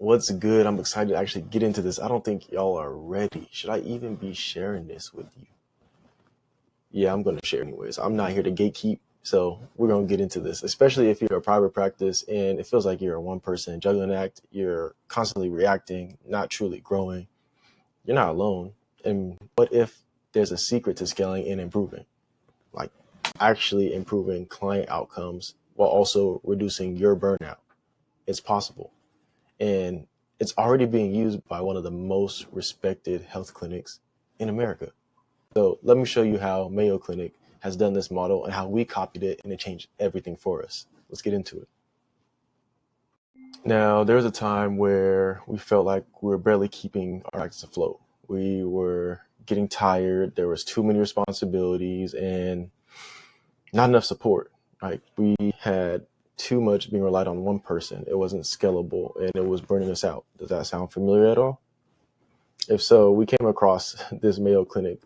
What's good? I'm excited to actually get into this. I don't think y'all are ready. Should I even be sharing this with you? Yeah, I'm going to share anyways. I'm not here to gatekeep, so we're going to get into this, especially if you're a private practice and it feels like you're a one-person juggling act. You're constantly reacting, not truly growing. You're not alone. And what if there's a secret to scaling and improving? Like actually improving client outcomes while also reducing your burnout. It's possible. And it's already being used by one of the most respected health clinics in America. So let me show you how Mayo Clinic has done this model and how we copied it, and it changed everything for us. Let's get into it. Now, there was a time where we felt like we were barely keeping our practice afloat. We were getting tired. There was too many responsibilities and not enough support. Like we had too much being relied on one person. It wasn't scalable and it was burning us out. Does that sound familiar at all? If so, we came across this Mayo Clinic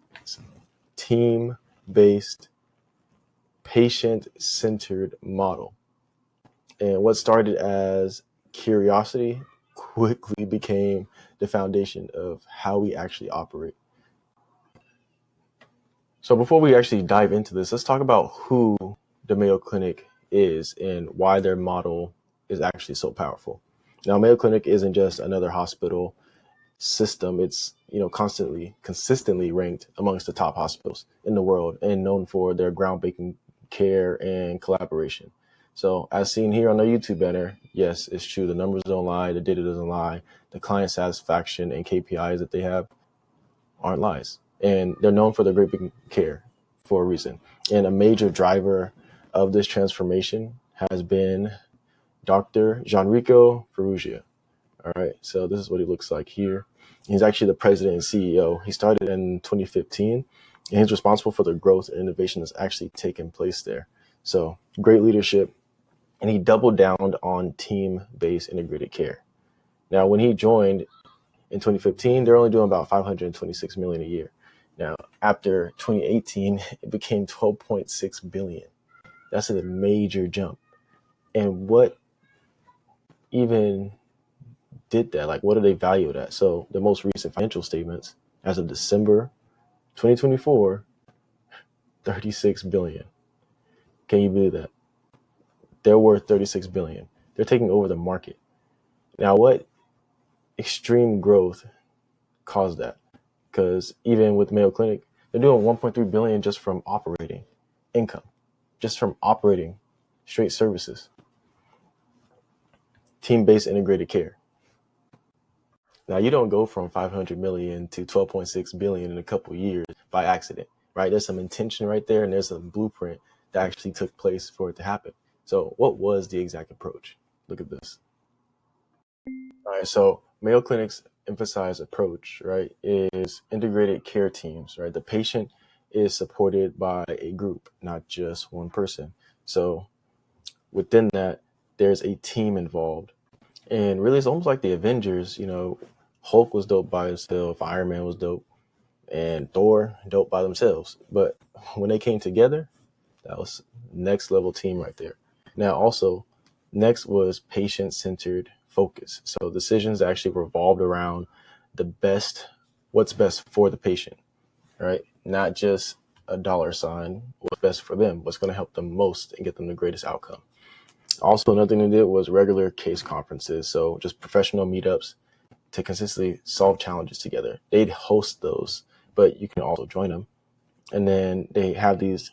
team-based, patient-centered model. And what started as curiosity quickly became the foundation of how we actually operate. So before we actually dive into this, let's talk about who the Mayo Clinic is and why their model is actually so powerful. Now, Mayo Clinic isn't just another hospital system. It's, consistently ranked amongst the top hospitals in the world and known for their groundbreaking care and collaboration. So as seen here on the YouTube banner, yes, it's true. The numbers don't lie. The data doesn't lie. The client satisfaction and KPIs that they have aren't lies. And they're known for their great big care for a reason. And a major driver of this transformation has been Dr. Gianrico Ferrugia. All right, so this is what he looks like here. He's actually the president and CEO. He started in 2015, and he's responsible for the growth and innovation that's actually taken place there. So great leadership, and he doubled down on team-based integrated care. Now, when he joined in 2015, they're only doing about 526 million a year. Now, after 2018, it became 12.6 billion. That's a major jump. And what even did that? Like, what do they value it at? So the most recent financial statements as of December 2024, 36 billion. Can you believe that? They're worth 36 billion. They're taking over the market. Now, what extreme growth caused that? Because even with Mayo Clinic, they're doing 1.3 billion just from operating income, just from operating straight services, team-based integrated care. Now, you don't go from 500 million to 12.6 billion in a couple of years by accident, right? There's some intention right there, and there's a blueprint that actually took place for it to happen. So what was the exact approach? Look at this. All right, so Mayo Clinic's emphasized approach, right, is integrated care teams, right? The patient is supported by a group, not just one person. So within that, there's a team involved. And really, it's almost like the Avengers, Hulk was dope by himself, Iron Man was dope, and Thor dope by themselves. But when they came together, that was next level team right there. Now, also, next was patient-centered focus. So decisions actually revolved around what's best for the patient, right? Not just a dollar sign, what's best for them, what's going to help them most and get them the greatest outcome. Also, another thing they did was regular case conferences. So just professional meetups to consistently solve challenges together. They'd host those, but you can also join them. And then they have these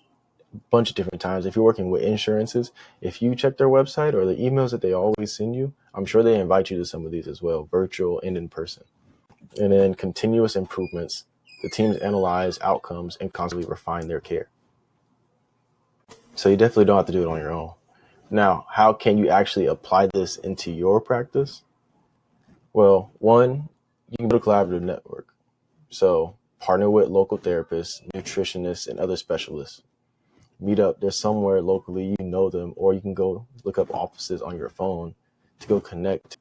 bunch of different times. If you're working with insurances, if you check their website or the emails that they always send you, I'm sure they invite you to some of these as well, virtual and in person. And then continuous improvements. The teams analyze outcomes and constantly refine their care. So you definitely don't have to do it on your own. Now, how can you actually apply this into your practice? Well, one, you can build a collaborative network. So partner with local therapists, nutritionists, and other specialists. Meet up. There's somewhere locally, you know them, or you can go look up offices on your phone to go connect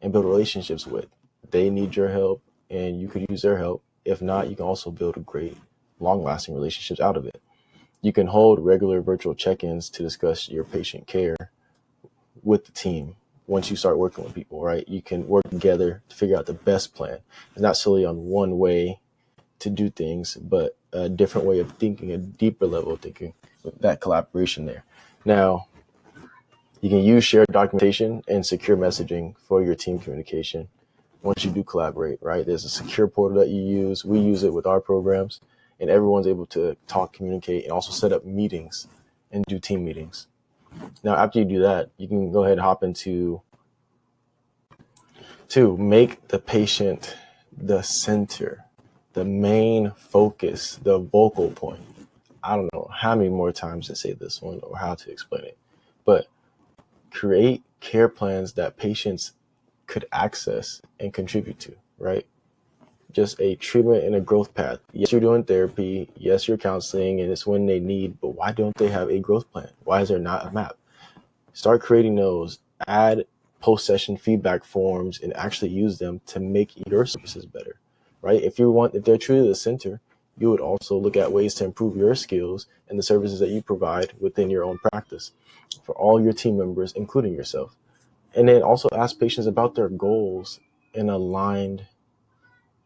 and build relationships with. They need your help and you could use their help. If not, you can also build a great long-lasting relationships out of it. You can hold regular virtual check-ins to discuss your patient care with the team. once you start working with people, right? You can work together to figure out the best plan. It's not solely on one way to do things, but a different way of thinking, a deeper level of thinking with that collaboration there. Now, you can use shared documentation and secure messaging for your team communication once you do collaborate, right? There's a secure portal that you use. We use it with our programs, and everyone's able to talk, communicate, and also set up meetings and do team meetings. Now, after you do that, you can go ahead and hop into to make the patient the center, the main focus, the vocal point. I don't know how many more times to say this one or how to explain it, but create care plans that patients could access and contribute to, right? Just a treatment and a growth path. Yes, you're doing therapy. Yes, you're counseling, and it's when they need, but why don't they have a growth plan? Why is there not a map? Start creating those, add post-session feedback forms, and actually use them to make your services better, right? If they're truly the center, you would also look at ways to improve your skills and the services that you provide within your own practice for all your team members, including yourself. And then also ask patients about their goals and aligned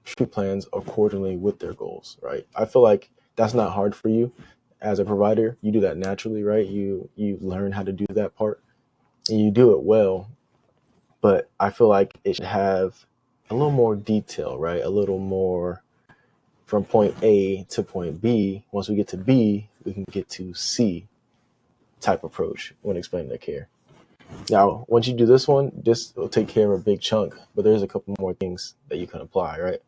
treatment plans accordingly with their goals, right? I feel like that's not hard for you as a provider. You do that naturally, right? You learn how to do that part and you do it well, but I feel like it should have a little more detail, right? A little more from point A to point B. Once we get to B, we can get to C type approach when explaining the care. Now, once you do this one, this will take care of a big chunk, but there's a couple more things that you can apply, right?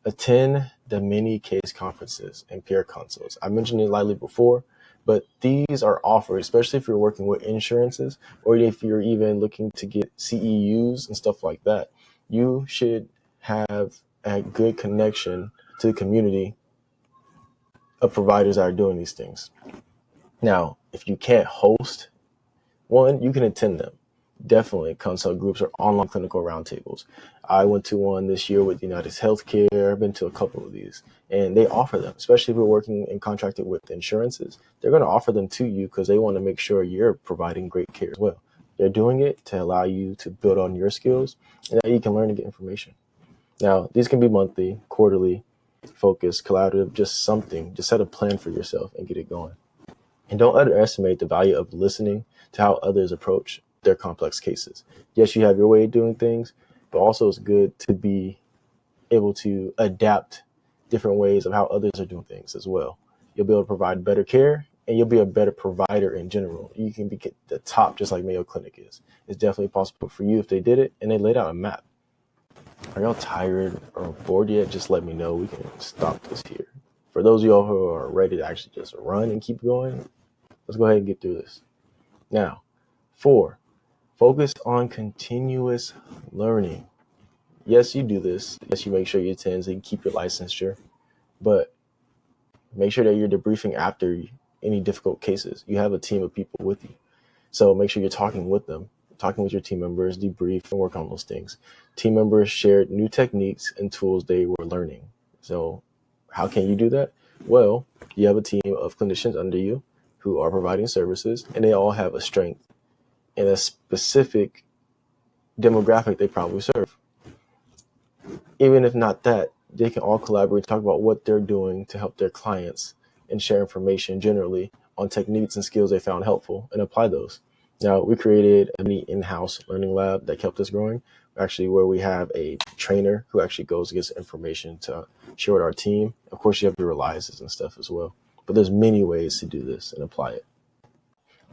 Attend the mini case conferences and peer consults. I mentioned it lightly before, but these are offered, especially if you're working with insurances or if you're even looking to get CEUs and stuff like that. You should have a good connection to the community of providers that are doing these things. Now, if you can't host one, you can attend them. Definitely consult groups or online clinical roundtables. I went to one this year with United Healthcare. I've been to a couple of these, and they offer them, especially if you're working and contracted with insurances. They're going to offer them to you because they want to make sure you're providing great care as well. They're doing it to allow you to build on your skills and that you can learn and get information. Now, these can be monthly, quarterly, focused, collaborative, just something. Just set a plan for yourself and get it going. And don't underestimate the value of listening to how others approach their complex cases. Yes, you have your way of doing things, but also it's good to be able to adapt different ways of how others are doing things as well. You'll be able to provide better care and you'll be a better provider in general. You can be at the top just like Mayo Clinic is. It's definitely possible for you if they did it and they laid out a map. Are y'all tired or bored yet? Just let me know. We can stop this here. For those of y'all who are ready to actually just run and keep going, let's go ahead and get through this. Now, 4, focus on continuous learning. Yes, you do this. Yes, you make sure you attend so you keep your licensure, but make sure that you're debriefing after any difficult cases. You have a team of people with you. So make sure you're talking with them, talking with your team members, debrief and work on those things. Team members shared new techniques and tools they were learning. So how can you do that? Well, you have a team of clinicians under you who are providing services, and they all have a strength in a specific demographic they probably serve. Even if not that, they can all collaborate, talk about what they're doing to help their clients and share information generally on techniques and skills they found helpful and apply those. Now, we created a mini in-house learning lab that kept us growing, actually where we have a trainer who actually goes and gets information to share with our team. Of course, you have your reliances and stuff as well, but there's many ways to do this and apply it.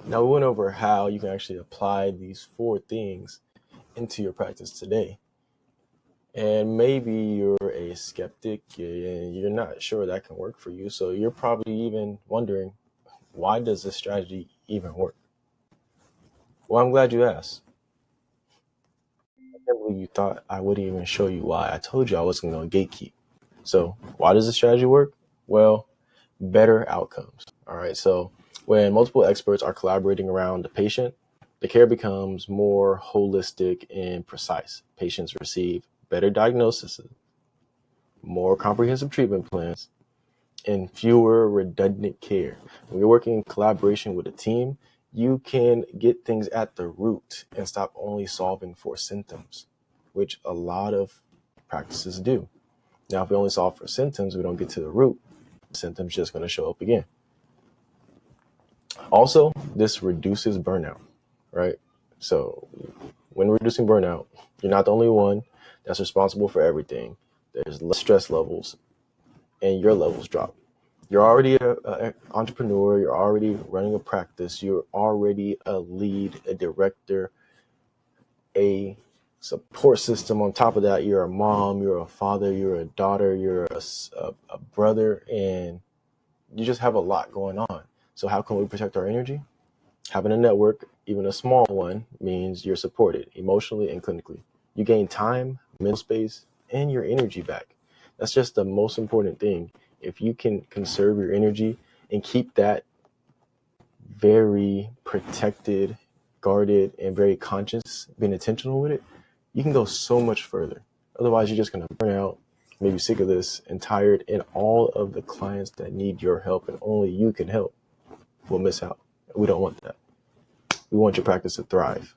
Now, we went over how you can actually apply these 4 things into your practice today. And maybe you're a skeptic and you're not sure that can work for you. So you're probably even wondering, why does this strategy even work? Well, I'm glad you asked. I can't believe you thought I wouldn't even show you why. I told you I wasn't going to gatekeep. So why does this strategy work? Well, better outcomes. All right. So when multiple experts are collaborating around the patient, the care becomes more holistic and precise. Patients receive better diagnoses, more comprehensive treatment plans, and fewer redundant care. When you're working in collaboration with a team, You can get things at the root and stop only solving for symptoms, which a lot of practices do. Now, if we only solve for symptoms, we don't get to the root, the symptoms just going to show up again. Also, this reduces burnout, right? So when reducing burnout, you're not the only one that's responsible for everything. There's less stress levels and your levels drop. You're already an entrepreneur. You're already running a practice. You're already a lead, a director, a support system. On top of that, you're a mom, you're a father, you're a daughter, you're a brother, and you just have a lot going on. So how can we protect our energy? Having a network, even a small one, means you're supported emotionally and clinically. You gain time, mental space, and your energy back. That's just the most important thing. If you can conserve your energy and keep that very protected, guarded, and very conscious, being intentional with it, you can go so much further. Otherwise, you're just going to burn out, maybe sick of this and tired, and all of the clients that need your help and only you can help will miss out. We don't want that. We want your practice to thrive.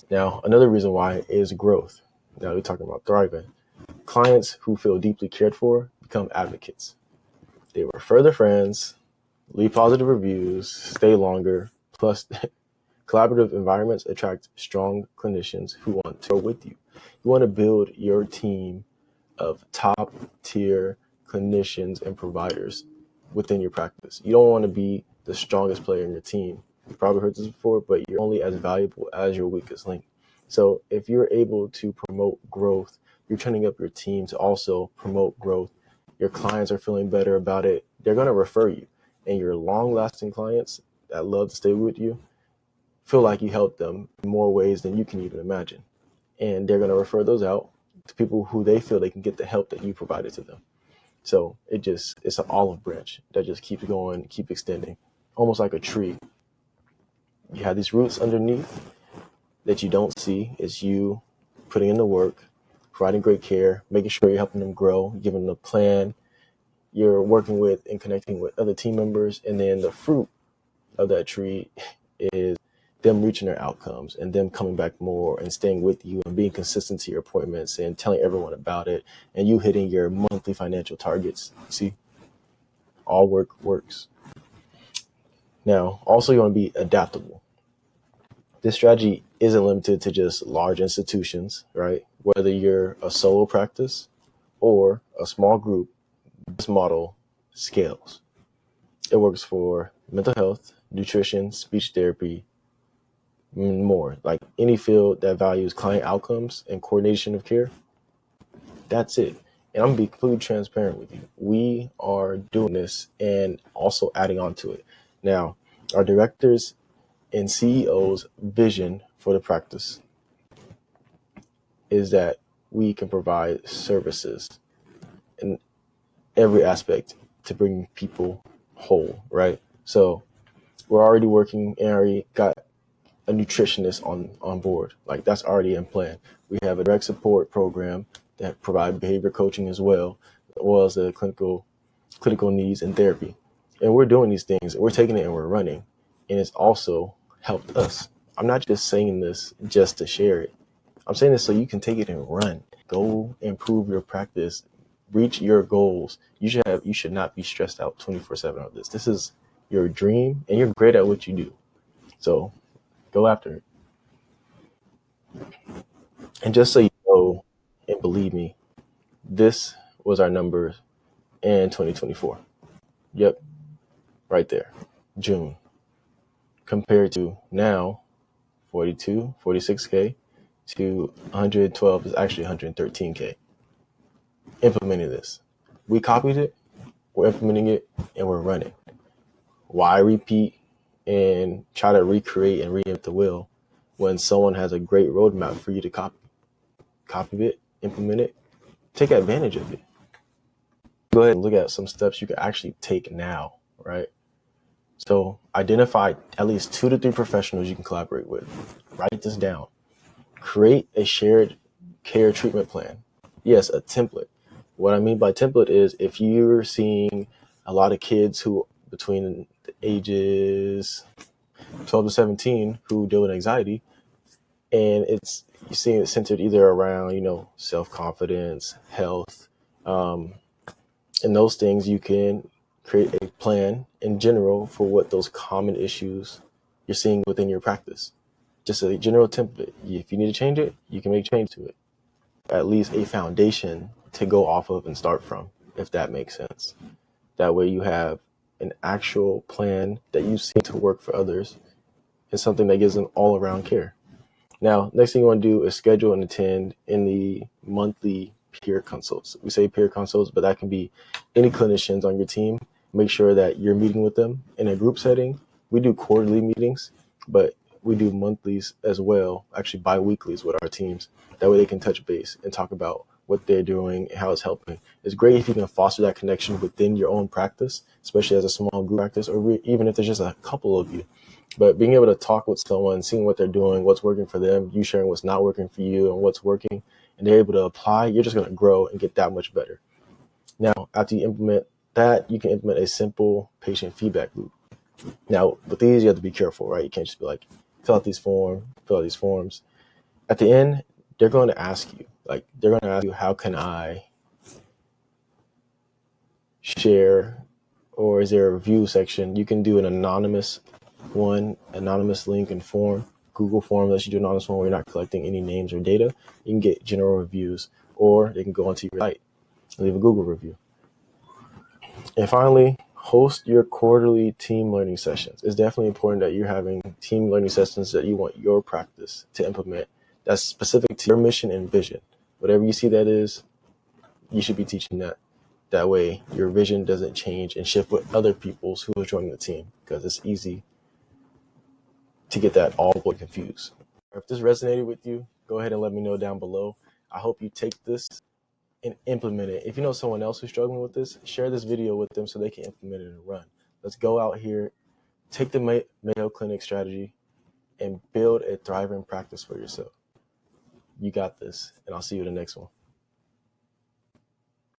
Now, another reason why is growth. Now, we're talking about thriving. Clients who feel deeply cared for become advocates. They refer their friends, leave positive reviews, stay longer. Plus, collaborative environments attract strong clinicians who want to work with you. You want to build your team of top tier clinicians and providers within your practice. You don't want to be the strongest player in your team. You probably heard this before, but you're only as valuable as your weakest link. So if you're able to promote growth, you're training up your team to also promote growth. Your clients are feeling better about it. They're going to refer you. And your long-lasting clients that love to stay with you feel like you helped them in more ways than you can even imagine. And they're going to refer those out to people who they feel they can get the help that you provided to them. So it's an olive branch that just keeps going, keep extending, almost like a tree. You have these roots underneath that you don't see. It's you putting in the work, providing great care, making sure you're helping them grow, giving them a plan. You're working with and connecting with other team members. And then the fruit of that tree is them reaching their outcomes and them coming back more and staying with you and being consistent to your appointments and telling everyone about it and you hitting your monthly financial targets. See, all work works. Now, also you want to be adaptable. This strategy isn't limited to just large institutions, right? Whether you're a solo practice or a small group, this model scales. It works for mental health, nutrition, speech therapy, and more. Like any field that values client outcomes and coordination of care, that's it. And I'm going to be completely transparent with you. We are doing this and also adding on to it. Now, our directors and CEO's vision for the practice is that we can provide services in every aspect to bring people whole, right? So we're already working and already got a nutritionist on board. Like that's already in plan. We have a direct support program that provide behavior coaching as well as the clinical needs and therapy. And we're doing these things. We're taking it and we're running. And it's also helped us. I'm not just saying this just to share it. I'm saying this so you can take it and run. Go improve your practice. Reach your goals. You should not be stressed out 24/7 of this. This is your dream and you're great at what you do. So go after it. And just so you know, and believe me, this was our numbers in 2024. Yep, right there, June. Compared to now, 42, 46K to 112 is actually 113K. Implementing this. We copied it, we're implementing it, and we're running. Why repeat and try to recreate and reinvent the wheel when someone has a great roadmap for you to copy? Copy it, implement it, take advantage of it. Go ahead and look at some steps you can actually take now, right? So identify at least 2 to 3 professionals you can collaborate with. Write this down. Create a shared care treatment plan. Yes, a template. What I mean by template is if you're seeing a lot of kids who between the ages 12 to 17 who deal with anxiety, and you're seeing it centered either around self-confidence, health, um, and those things. You can create a plan in general for what those common issues you're seeing within your practice. Just a general template. If you need to change it, you can make change to it. At least a foundation to go off of and start from, if that makes sense. That way you have an actual plan that you see to work for others and something that gives them all around care. Now, next thing you want to do is schedule and attend in the monthly peer consults. We say peer consults, but that can be any clinicians on your team. Make sure that you're meeting with them in a group setting. We do quarterly meetings, but we do monthlies as well, actually bi-weeklies with our teams. That way they can touch base and talk about what they're doing and how it's helping. It's great if you can foster that connection within your own practice, especially as a small group practice, or even if there's just a couple of you. But being able to talk with someone, seeing what they're doing, what's working for them, you sharing what's not working for you and what's working, and they're able to apply, you're just going to grow and get that much better. Now, after you implement that, you can implement a simple patient feedback loop. Now, with these, you have to be careful, right? You can't just be like, fill out these forms. At the end, they're going to ask you, how can I share, or is there a review section? You can do an anonymous link and form. Google form lets you do an anonymous one where you're not collecting any names or data. You can get general reviews, or they can go onto your site and leave a Google review. And finally, host your quarterly team learning sessions. It's definitely important that you're having team learning sessions that you want your practice to implement that's specific to your mission and vision. Whatever you see that is, you should be teaching that. That way your vision doesn't change and shift with other people's who are joining the team, because it's easy to get that all confused. If this resonated with you, go ahead and let me know down below. I hope you take this and implement it. If you know someone else who's struggling with this, share this video with them so they can implement it and run. Let's go out here, take the Mayo Clinic strategy, and build a thriving practice for yourself. You got this, and I'll see you in the next one.